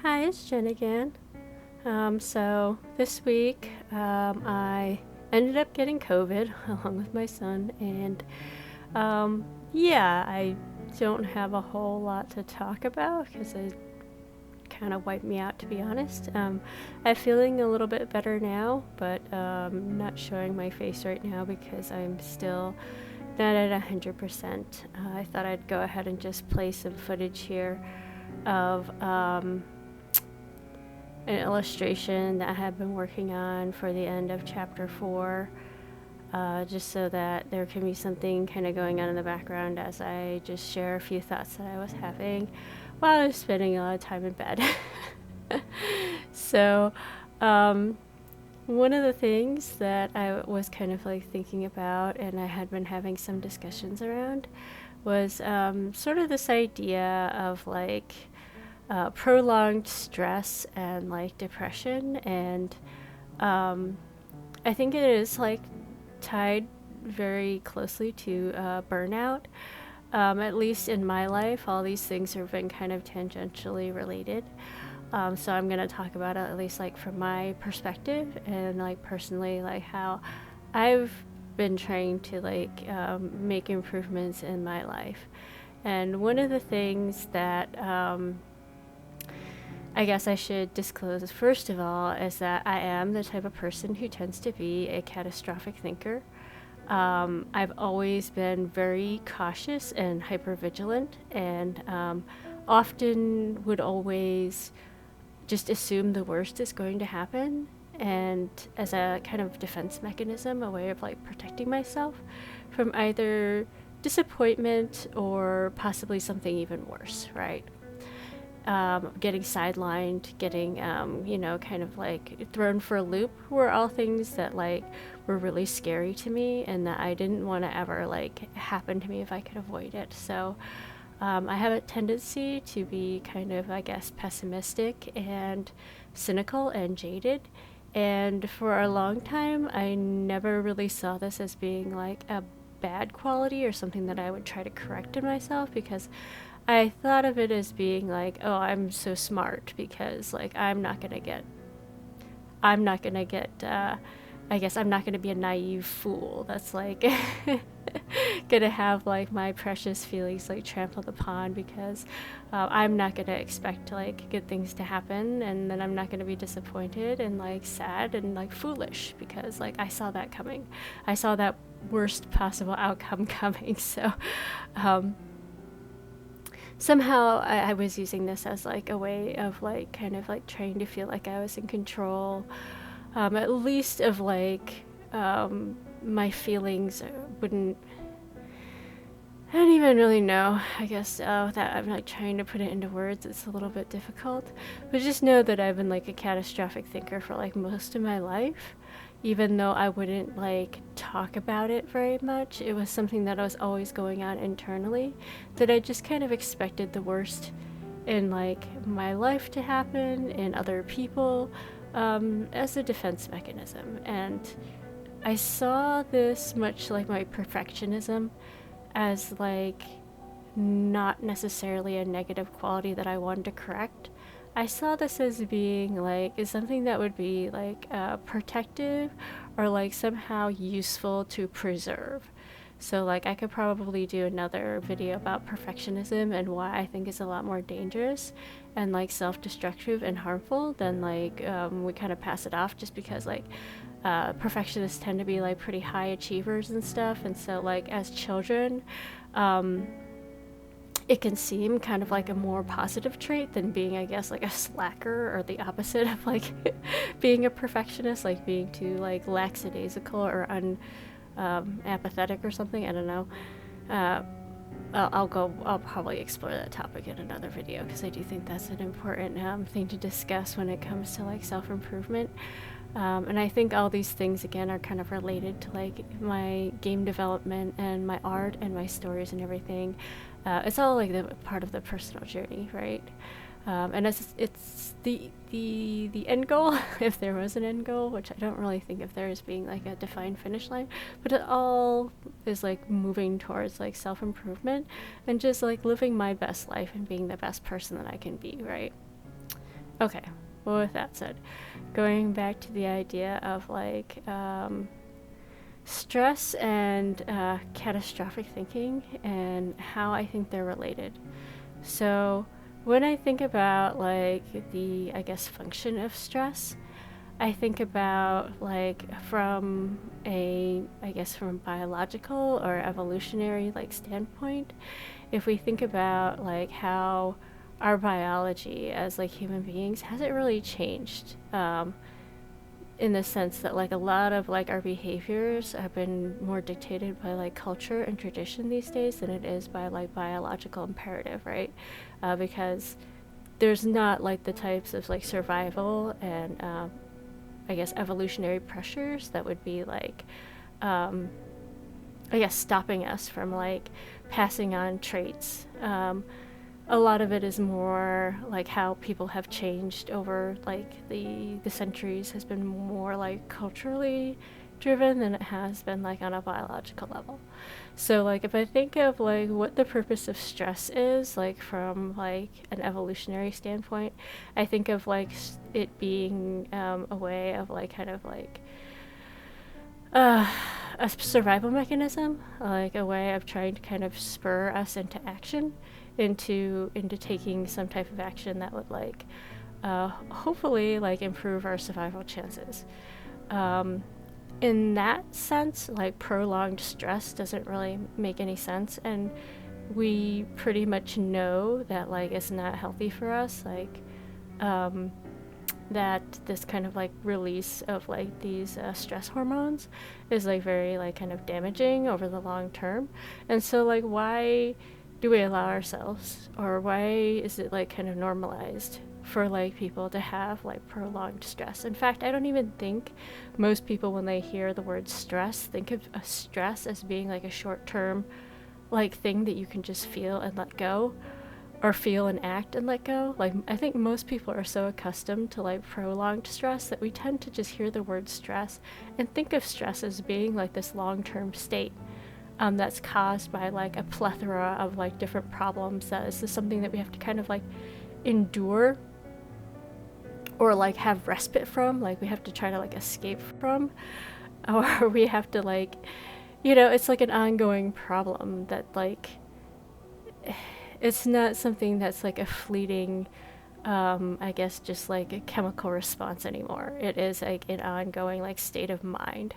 Hi, it's Jen again. So this week, I ended up getting COVID along with my son, and yeah, I don't have a whole lot to talk about because it kind of wiped me out, to be honest. I'm feeling a little bit better now, but not showing my face right now because I'm still not at 100%. I thought I'd go ahead and just play some footage here of an illustration that I have been working on for the end of chapter 4, just so that there can be something kind of going on in the background as I just share a few thoughts that I was having while I was spending a lot of time in bed. So, um, one of the things that I was kind of like thinking about and I had been having some discussions around was sort of this idea of like prolonged stress and like depression, and um, I think it is like tied very closely to burnout. At least in my life, all these things have been kind of tangentially related. So I'm gonna talk about it at least like from my perspective and like personally, like how I've been trying to like make improvements in my life. And one of the things that I guess I should disclose first of all is that I am the type of person who tends to be a catastrophic thinker. I've always been very cautious and hyper vigilant, and often would always just assume the worst is going to happen. And as a kind of defense mechanism, a way of like protecting myself from either disappointment or possibly something even worse, right? Getting sidelined, getting, kind of like thrown for a loop were all things that like were really scary to me and that I didn't want to ever like happen to me if I could avoid it. So I have a tendency to be kind of, I guess, pessimistic and cynical and jaded. And for a long time, I never really saw this as being like a bad quality or something that I would try to correct in myself, because I thought of it as being like, oh, I'm so smart because like I'm not gonna get, I guess I'm not gonna be a naive fool that's like gonna have like my precious feelings like trampled upon, because I'm not gonna expect like good things to happen, and then I'm not gonna be disappointed and like sad and like foolish because like I saw that coming. I saw that worst possible outcome coming. So, um, somehow I was using this as like a way of like kind of like trying to feel like I was in control, at least of like my feelings wouldn't. I don't even really know. I guess that I'm like trying to put it into words. It's a little bit difficult, but just know that I've been like a catastrophic thinker for like most of my life. Even though I wouldn't like talk about it very much, it was something that was always going on internally. That I just kind of expected the worst in like my life to happen in other people, as a defense mechanism. And I saw this much like my perfectionism as like not necessarily a negative quality that I wanted to correct. I saw this as being like is something that would be like protective or like somehow useful to preserve. So like I could probably do another video about perfectionism and why I think it's a lot more dangerous and like self-destructive and harmful than like we kind of pass it off just because like perfectionists tend to be like pretty high achievers and stuff, and so like as children, um, it can seem kind of like a more positive trait than being, I guess, like a slacker, or the opposite of like being a perfectionist, like being too like lackadaisical or apathetic or something. I don't know. Uh, I'll probably explore that topic in another video because I do think that's an important thing to discuss when it comes to like self improvement. And I think all these things again are kind of related to like my game development and my art and my stories and everything. It's all like the part of the personal journey, right? And it's the end goal, if there was an end goal, which I don't really think of there as being like a defined finish line, but it all is like moving towards like self improvement and just like living my best life and being the best person that I can be, right? Okay, well, with that said, going back to the idea of like stress and catastrophic thinking and how I think they're related. So, when I think about like the, I guess, function of stress, I think about like from a, I guess, from a biological or evolutionary like standpoint. If we think about like how our biology as like human beings hasn't really changed, in the sense that like a lot of like our behaviors have been more dictated by like culture and tradition these days than it is by like biological imperative, right? Because there's not like the types of like survival and I guess evolutionary pressures that would be like um, I guess stopping us from like passing on traits. A lot of it is more like how people have changed over like the centuries has been more like culturally driven than it has been like on a biological level. So like if I think of like what the purpose of stress is like from like an evolutionary standpoint, I think of like it being a way of like kind of like uh, a survival mechanism, like a way of trying to kind of spur us into action, into taking some type of action that would like hopefully like improve our survival chances. Um, in that sense, like prolonged stress doesn't really make any sense, and we pretty much know that like it's not healthy for us. Like um, that this kind of like release of like these stress hormones is like very like kind of damaging over the long term. And so like why do we allow ourselves, or why is it like kind of normalized for like people to have like prolonged stress? In fact, I don't even think most people when they hear the word stress think of a stress as being like a short term like thing that you can just feel and let go, or feel and act and let go. Like I think most people are so accustomed to like prolonged stress that we tend to just hear the word stress and think of stress as being like this long-term state that's caused by like a plethora of like different problems, that is something that we have to kind of like endure or like have respite from, like we have to try to like escape from, or we have to like, it's like an ongoing problem that like it's not something that's like a fleeting, I guess, just like a chemical response anymore. It is like an ongoing like state of mind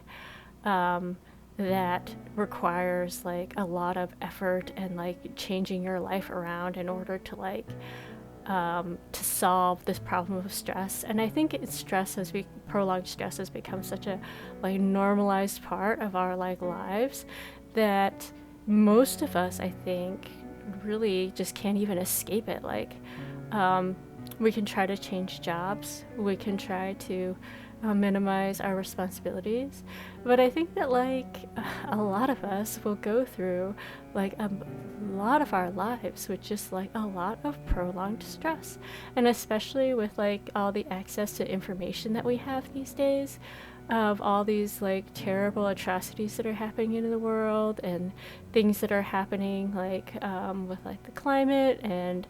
that requires like a lot of effort and like changing your life around in order to like to solve this problem of stress. And I think prolonged stress has become such a like normalized part of our like lives that most of us, I think, really just can't even escape it. Like, we can try to change jobs, we can try to minimize our responsibilities, but I think that like a lot of us will go through like a lot of our lives with just like a lot of prolonged stress, and especially with like all the access to information that we have these days, of all these like terrible atrocities that are happening in the world, and things that are happening like with like the climate and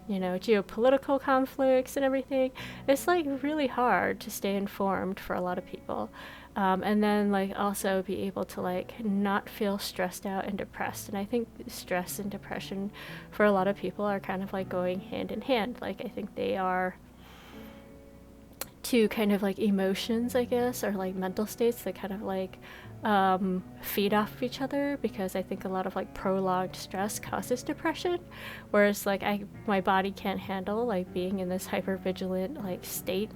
geopolitical conflicts and everything. It's like really hard to stay informed for a lot of people. And then like also be able to like not feel stressed out and depressed. And I think stress and depression for a lot of people are kind of like going hand in hand. Like I think they are two kind of like emotions, I guess, or like mental states that kind of like feed off of each other, because I think a lot of like prolonged stress causes depression, whereas like my body can't handle like being in this hyper vigilant like state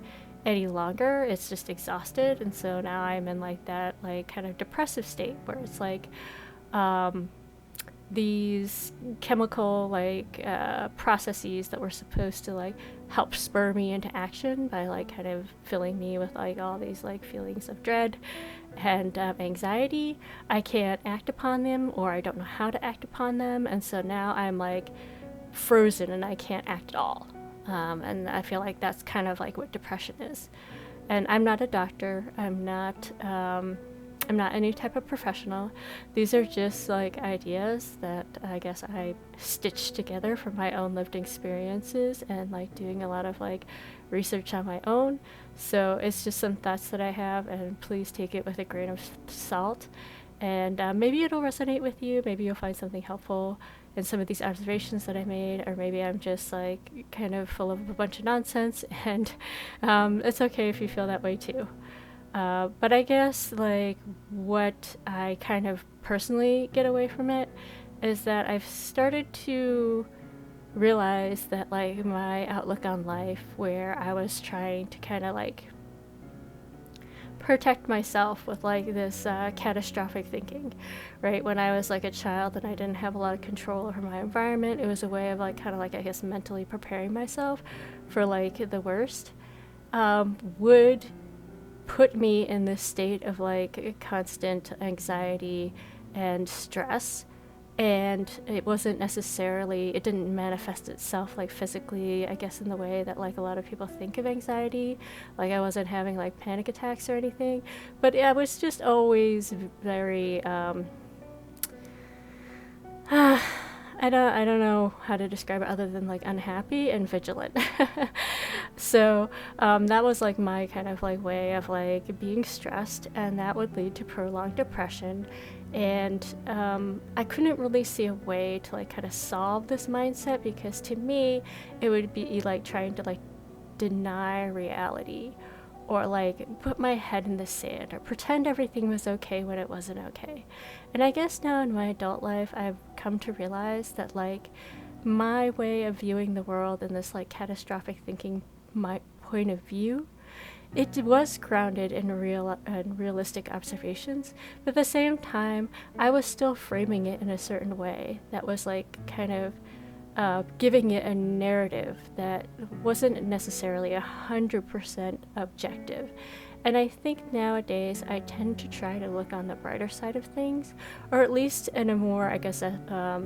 any longer. It's just exhausted, and so now I'm in like that like kind of depressive state where it's like these chemical like processes that were supposed to like help spur me into action by like kind of filling me with like all these like feelings of dread and anxiety, I can't act upon them, or I don't know how to act upon them, and so now I'm like frozen and I can't act at all. And I feel like that's kind of like what depression is. And I'm not a doctor. I'm not I'm not any type of professional. These are just like ideas that I guess I stitched together from my own lived experiences and like doing a lot of like research on my own. So it's just some thoughts that I have, and please take it with a grain of salt. And maybe it'll resonate with you. Maybe you'll find something helpful in some of these observations that I made, or maybe I'm just like kind of full of a bunch of nonsense, and it's okay if you feel that way too. But I guess like what I kind of personally get away from it is that I've started to realize that like my outlook on life, where I was trying to kind of like protect myself with like this catastrophic thinking, right? When I was like a child and I didn't have a lot of control over my environment, it was a way of like kind of like I guess mentally preparing myself for like the worst. Would put me in this state of like constant anxiety and stress, and it wasn't necessarily, it didn't manifest itself like physically, I guess, in the way that like a lot of people think of anxiety. Like I wasn't having like panic attacks or anything, but I was just always very I don't know how to describe it other than like unhappy and vigilant. So that was like my kind of like way of like being stressed, and that would lead to prolonged depression. And I couldn't really see a way to like kind of solve this mindset, because to me it would be like trying to like deny reality, or like put my head in the sand, or pretend everything was okay when it wasn't okay. And I guess now in my adult life I've come to realize that like my way of viewing the world in this like catastrophic thinking, my point of view, it was grounded in real and realistic observations, but at the same time I was still framing it in a certain way that was like kind of giving it a narrative that wasn't necessarily 100% objective. And I think nowadays I tend to try to look on the brighter side of things, or at least in a more, I guess, I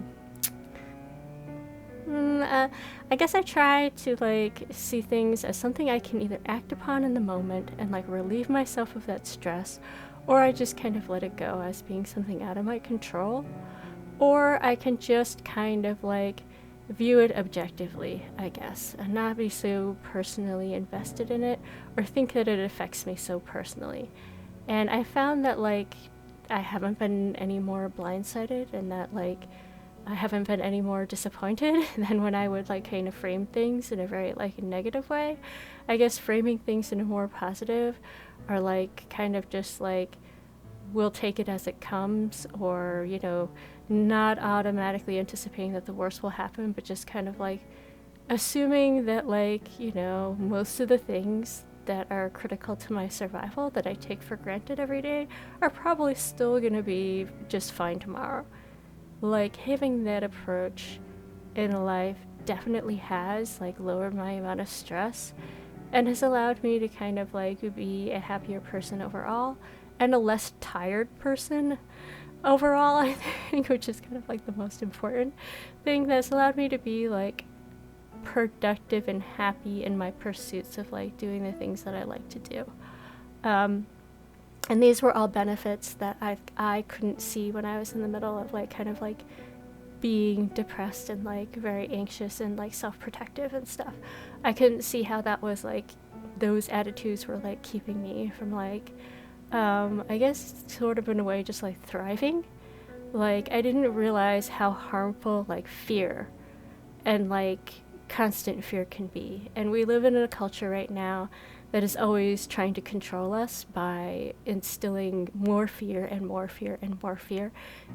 guess I try to like see things as something I can either act upon in the moment and like relieve myself of that stress, or I just kind of let it go as being something out of my control, or I can just kind of like view it objectively, I guess, and not be so personally invested in it or think that it affects me so personally. And I found that like I haven't been any more blindsided, and that like I haven't been any more disappointed than when I would like kind of frame things in a very like negative way. I guess framing things in a more positive, or like kind of just like we'll take it as it comes, or you know, not automatically anticipating that the worst will happen, but just kind of like assuming that like, you know, most of the things that are critical to my survival that I take for granted every day are probably still going to be just fine tomorrow. Like having that approach in life definitely has like lowered my amount of stress, and has allowed me to kind of like be a happier person overall, and a less tired person overall, I think, which is kind of like the most important thing. That's allowed me to be like productive and happy in my pursuits of like doing the things that I like to do. And these were all benefits that I couldn't see when I was in the middle of like kind of like being depressed and like very anxious and like self-protective and stuff. I couldn't see how that was like those attitudes were like keeping me from like I guess sort of in a way just like thriving. Like I didn't realize how harmful like fear and like constant fear can be. And we live in a culture right now that is always trying to control us by instilling more fear and more fear and more fear.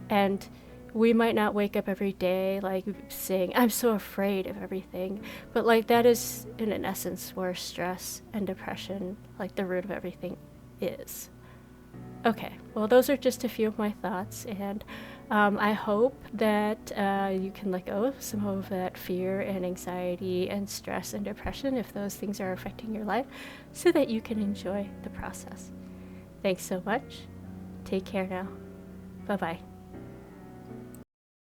And we might not wake up every day like saying, I'm so afraid of everything. But like that is in an essence where stress and depression, like the root of everything, is. Okay, well, those are just a few of my thoughts, and I hope that you can let go of some of that fear and anxiety and stress and depression if those things are affecting your life, so that you can enjoy the process. Thanks so much. Take care now. Bye-bye.